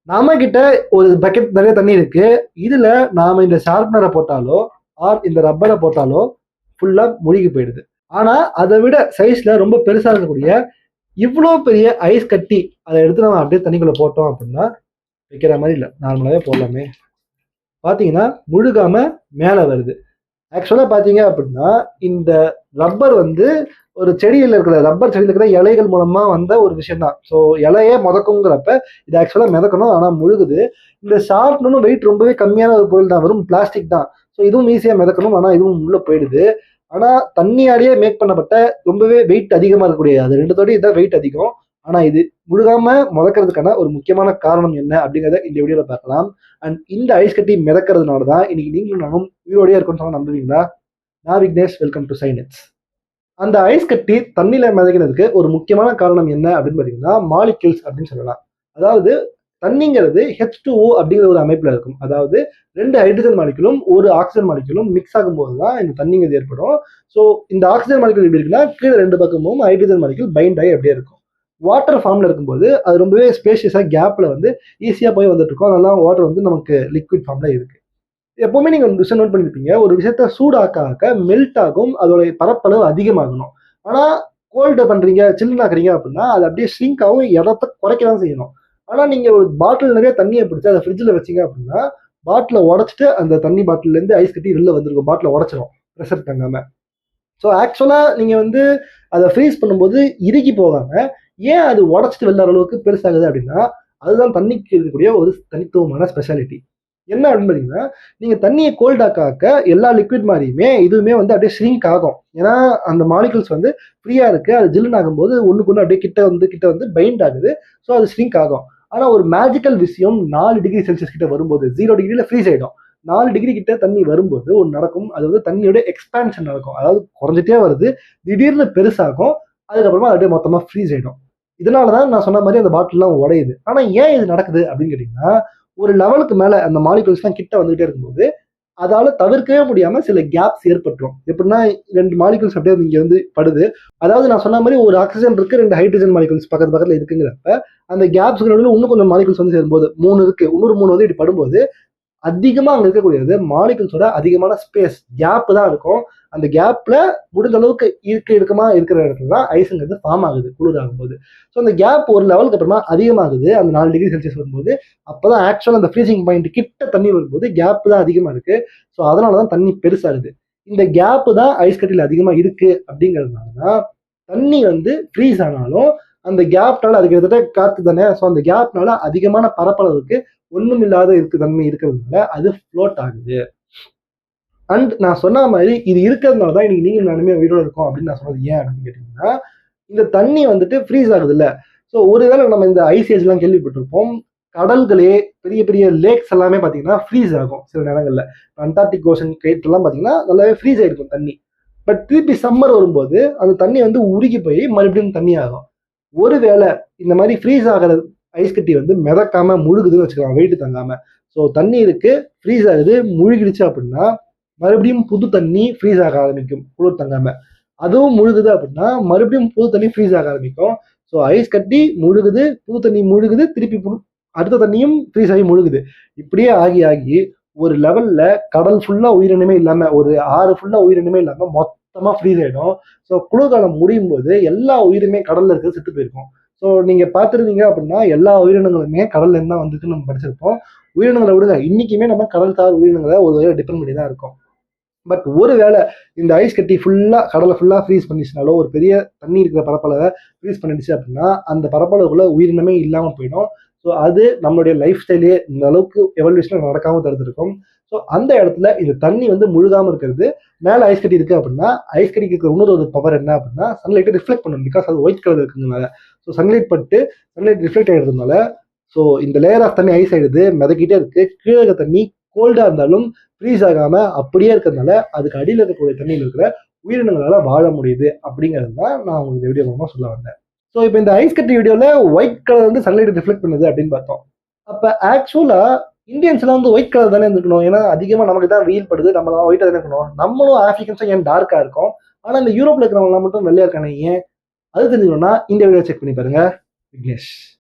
நாம கிட்ட ஒரு பக்கெட் நிறைய தண்ணி இருக்கு. இதுல நாம இந்த ஷார்ப்னரை போட்டாலோ ஆர் இந்த ரப்பரை போட்டாலோ ஃபுல்லா முழுகி போயிடுது. ஆனா அதை விட சைஸ்ல ரொம்ப பெருசா இருக்கக்கூடிய இவ்வளோ பெரிய ஐஸ் கட்டி அதை எடுத்து நம்ம அப்படியே தண்ணிக்குள்ள போட்டோம் அப்படின்னா வைக்கிற மாதிரி இல்லை, நார்மலாவே போடலாமே. பாத்தீங்கன்னா முழுகாம மேல வருது. ஆக்சுவலா பாத்தீங்க அப்படின்னா இந்த ரப்பர் வந்து ஒரு செடியில் இருக்கிற ரப்பர் செடியில் இருக்கிற இலைகள் மூலமா வந்த ஒரு விஷயம் தான். ஸோ இலையே முதக்குங்கிறப்ப இது ஆக்சுவலா மிதக்கணும், ஆனா முழுகுது. இந்த ஷார்ப்னரும் வெயிட் ரொம்பவே கம்மியான ஒரு பொருள் தான், வெறும் பிளாஸ்டிக் தான். ஸோ இதுவும் ஈஸியா மிதக்கணும், ஆனா இதுவும் உள்ள போயிடுது. ஆனா தண்ணியாலேயே மேக் பண்ணப்பட்ட ரொம்பவே வெயிட் அதிகமா இருக்கக்கூடிய அது ரெண்டுத்தோட இதான் வெயிட் அதிகம். ஆனா இது முழுகாம முதக்கிறதுக்கான ஒரு முக்கியமான காரணம் என்ன அப்படிங்கிறத இந்த வீடியோல பார்க்கலாம். அண்ட் இந்த ஐஸ் கட்டி மிதக்கிறதுனால தான் இன்னைக்கு நீங்களும் நானும் உயிரோடய இருக்குன்னு சொன்னா நம்புவீங்களா? நான் விக்னேஷ், வெல்கம் டு சைனட்ஸ். அந்த ஐஸ் கட்டி தண்ணியில மிதக்கிறதுக்கு ஒரு முக்கியமான காரணம் என்ன அப்படின்னு பாத்தீங்கன்னா மாலிக்யூல்ஸ் அப்படின்னு சொல்லலாம். அதாவது தண்ணிங்கிறது H2O அப்படிங்கிற ஒரு அமைப்புல இருக்கும். அதாவது 2 ஹைட்ரஜன் மாலிகுலும் ஒரு ஆக்சிஜன் மாலிகுலும் மிக்ஸ் ஆகும்போது தான் இந்த தண்ணிங்கிறது ஏற்படும். ஸோ இந்த ஆக்சிஜன் மாலிகுல் எப்படி இருக்குன்னா கீழே 2 பக்கமும் ஹைட்ரஜன் மாலிகுல் பைண்ட் ஆகி அப்படியே இருக்கும். வாட்டர் ஃபார்ம்ல இருக்கும்போது அது ரொம்பவே ஸ்பேஷியஸா கேப்ல வந்து ஈஸியா போய் வந்துட்டு இருக்கும். அதெல்லாம் வாட்டர் வந்து நமக்கு லிக்விட் ஃபார்ம்ல இருக்கு. எப்பவுமே நீங்க ஒரு விஷயம் நோட் பண்ணிருப்பீங்க, ஒரு விஷயத்த சூடாக்க ஆக்க மெல்ட் ஆகும், அதோட பரப்பளவு அதிகமாகணும். ஆனா கோல்டு பண்றீங்க, சில்லுன்னு ஆக்குறீங்க அப்படின்னா அது அப்படியே ஷ்ரிங்க் ஆகும், இடத்த குறைக்க தான் செய்யணும். ஆனா நீங்க ஒரு பாட்டில் நிறைய தண்ணியை பிடிச்சி அதை ஃப்ரிட்ஜில் வச்சீங்க அப்படின்னா பாட்டில உடச்சிட்டு அந்த தண்ணி பாட்டில இருந்து ஐஸ் கட்டி வெளில வந்திருக்கும், பாட்டில உடச்சிடும் ப்ரெஷர் தங்காம. ஸோ ஆக்சுவலா நீங்க வந்து அதை ஃப்ரீஸ் பண்ணும்போது இறுகி போகாம ஏன் அது உடச்சிட்டு வெளில அளவுக்கு பெருசாகுது அப்படின்னா அதுதான் தண்ணிக்கு இருக்கக்கூடிய ஒரு தனித்துவமான ஸ்பெஷாலிட்டி. என்ன அப்படின்னு பார்த்தீங்கன்னா நீங்க தண்ணியை கோல்ட் ஆக்க எல்லா லிக்விட் மாதிரியுமே இதுவுமே வந்து அப்படியே ஷ்ரிங்க் ஆகும். ஏன்னா அந்த மாலிகுல்ஸ் வந்து ஃப்ரீயா இருக்கு, அது ஜில்லுன்னு ஆகும்போது ஒண்ணுக்கு ஒன்று அப்படியே கிட்ட வந்து பைண்ட் ஆகுது. ஸோ அது ஷ்ரிங்க் ஆகும். ஆனா ஒரு மேஜிக்கல் விஷயம் 4 டிகிரி செல்சியஸ் கிட்ட வரும்போது 0 டிகிரில ஃப்ரீஸ் ஆயிடும். 4 டிகிரி கிட்ட தண்ணி வரும்போது ஒன்று நடக்கும், அது வந்து தண்ணியோட எக்ஸ்பான்ஷன் நடக்கும். அதாவது குறைஞ்சிட்டே வருது, திடீர்னு பெருசாகும், அதுக்கப்புறமா அப்படியே மொத்தமா ஃப்ரீஸ் ஆயிடும். இதனாலதான் நான் சொன்ன மாதிரி அந்த பாட்டில்லாம் உடையுது. ஆனா ஏன் இது நடக்குது அப்படின்னு கேட்டீங்கன்னா ஒரு லெவலுக்கு மேல அந்த மாலிகுல்ஸ் எல்லாம் கிட்ட வந்துகிட்டே இருக்கும்போது அதால தவிர்க்கவே முடியாம சில கேப்ஸ் ஏற்பட்டுரும். எப்படின்னா 2 மாலிகுல்ஸ் அப்படியே இங்க வந்து படுது. அதாவது நான் சொன்ன மாதிரி ஒரு ஆக்சிஜன் இருக்கு, 2 ஹைட்ரஜன் மாலிகுல்ஸ் பக்கத்துல இருக்குங்கிறப்ப அந்த கேப்ஸ் நடுவில் இன்னும் கொஞ்சம் மாலிகுல்ஸ் வந்து சேரும்போது 3 இருக்கு, இன்னொரு 3 வந்து இப்படி படும்போது அதிகமா அங்க இருக்கக்கூடியது மாலிகுல்ஸோட அதிகமான ஸ்பேஸ் கேப் தான் இருக்கும். அந்த கேப்ல முடிஞ்ச அளவுக்கு இறுக்கமா இருக்கிற இடத்துல தான் ஐஸுங்கிறது ஃபார்ம் ஆகுது குளிர் ஆகும்போது. ஸோ அந்த கேப் ஒரு லெவலுக்கு அப்புறமா அதிகமாகுது அந்த 4 டிகிரி செல்சியஸ் வரும்போது. அப்பதான் ஆக்சுவலா அந்த ஃப்ரீசிங் பாயிண்ட் கிட்ட தண்ணி வரும்போது கேப் தான் அதிகமா இருக்கு. ஸோ அதனாலதான் தண்ணி பெருசாகுது. இந்த கேப் தான் ஐஸ் கட்டியில் அதிகமா இருக்கு அப்படிங்கிறதுனாலதான் தண்ணி வந்து ஃப்ரீஸ் ஆனாலும் அந்த கேப்னால அது கிட்டத்தட்ட காத்து தானே. ஸோ அந்த கேப்னால அதிகமான பரப்பளவுக்கு ஒண்ணும் இல்லாத தன்மை இருக்கிறதுனால அது ஃப்ளோட் ஆகுது. அண்ட் நான் சொன்ன மாதிரி இது இருக்கிறதுனால தான் இன்னைக்கு நீங்க நானுமே உயிரோட இருக்கோம் அப்படின்னு நான் சொன்னது ஏன் அப்படின்னு கேட்டீங்கன்னா இந்த தண்ணி வந்துட்டு ஃப்ரீஸ் ஆகுது இல்ல. ஸோ ஒருவேளை நம்ம இந்த ஐஸ் ஏஜ் எல்லாம் கேள்விப்பட்டிருப்போம், கடல்களே பெரிய பெரிய லேக்ஸ் எல்லாமே பாத்தீங்கன்னா ஃப்ரீஸ் ஆகும் சில நேரங்கள்ல. அண்டார்டிக் ஓஷன் கிரேட் எல்லாம் பாத்தீங்கன்னா நல்லாவே ஃப்ரீஸ் ஆயிருக்கும் தண்ணி. பட் திருப்பி சம்மர் வரும்போது அந்த தண்ணி வந்து உருகி போய் மறுபடியும் தண்ணி ஆகும். ஒருவேளை இந்த மாதிரி ஃப்ரீஸ் ஆகிற ஐஸ் கட்டி வந்து மிதக்காம முழுகுதுன்னு வச்சுக்கலாம், வெயிட் தங்காம. ஸோ தண்ணி இருக்கு, ஃப்ரீஸ் ஆகுது, முழுகிடுச்சு அப்படின்னா மறுபடியும் புது தண்ணி ஃப்ரீஸ் ஆக ஆரம்பிக்கும் குளிர் தங்காம. அதுவும் முழுகுது அப்படின்னா மறுபடியும் புது தண்ணி ஃப்ரீஸ் ஆக ஆரம்பிக்கும். ஸோ ஐஸ் கட்டி முழுகுது, புது தண்ணி முழுகுது, திருப்பி அடுத்த தண்ணியும் ஃப்ரீஸ் ஆகி முழுகுது. இப்படியே ஆகி ஆகி ஒரு லெவல்ல கடல் ஃபுல்லா உயிரினமே இல்லாம, ஒரு ஆறு ஃபுல்லா உயிரினமே இல்லாம மொத்தமா ஃப்ரீஸ் ஆயிடும். ஸோ குளிர்காலம் முடியும் போது எல்லா உயிருமே கடல்ல இருக்கிறது செத்து போயிருக்கும். ஸோ நீங்க பார்த்துருந்தீங்க அப்படின்னா எல்லா உயிரினங்களுமே கடல்ல இருந்தா வந்துட்டு நம்ம படிச்சிருப்போம். உயிரினங்களை விடுங்க, இன்னைக்குமே நம்ம கடல் சார் உயிரினங்களை ஒரு வகையை டிபெண்ட் பண்ணி தான் இருக்கோம். பட் ஒருவேளை இந்த ஐஸ் கட்டி ஃபுல்லா கடலை ஃபுல்லா ஃப்ரீஸ் பண்ணிச்சுனாலோ ஒரு பெரிய தண்ணி இருக்கிற பரப்பளவை ஃப்ரீஸ் பண்ணிடுச்சு அப்படின்னா அந்த பரப்பளவுக்குள்ள உயிரினமே இல்லாம போயிடும். ஸோ அது நம்மளுடைய லைஃப் ஸ்டைலே இந்த அளவுக்கு எவல்யூஷன் நடக்காம தடுத்திருக்கும். ஸோ அந்த இடத்துல இந்த தண்ணி வந்து முழுகாம இருக்கிறது, மேல ஐஸ் கட்டி இருக்கு அப்படின்னா ஐஸ் கட்டிக்கு இருக்கிற இன்னொரு ஒரு பவர் என்ன அப்படின்னா சன்லைட்டை ரிஃப்ளெக்ட் பண்ணும். பிகாஸ் அது ஒயிட் கலர் இருக்குங்கனால. ஸோ சன்லைட் பட்டு சன்லைட் ரிஃப்ளெக்ட் ஆகிடுறதுனால ஸோ இந்த லேயர் ஆஃப் தண்ணி ஐஸ் ஆயிடுது, மிதக்கிட்டே இருக்கு. கீழே இருக்க தண்ணி கோல்டா இருந்தாலும் ஃப்ரீஸ் ஆகாம அப்படியே இருக்கிறதுனால அதுக்கு அடியில் இருக்கக்கூடிய தண்ணியில் இருக்கிற உயிரினங்களால வாழ முடியுது அப்படிங்கிறது தான் நான் உங்களுக்கு இந்த வீடியோ மூலமா சொல்ல வந்தேன். ஸோ இப்போ இந்த ஐஸ் கட்டி வீடியோல ஒயிட் கலர் வந்து சன்லைட் ரிஃப்ளெக்ட் பண்ணுது அப்படின்னு பார்த்தோம். அப்ப ஆக்சுவலா இந்தியன்ஸ் எல்லாம் வந்து ஒயிட் கலர் தானே இருக்கணும், ஏன்னா அதிகமா நமக்கு தான் வெயில் படுது, நம்ம ஒயிட்டா தானே இருக்கணும். நம்மளும் ஆப்பிரிக்கன்ஸும் ஏன் டார்க்கா இருக்கும், ஆனா இந்த யூரோப்ல இருக்கிறவங்க மட்டும் வெள்ளையா இருக்கானே ஏன்? அது தெரிஞ்சுக்கணும்னா இந்த வீடியோ செக் பண்ணி பாருங்க. விக்னேஷ்.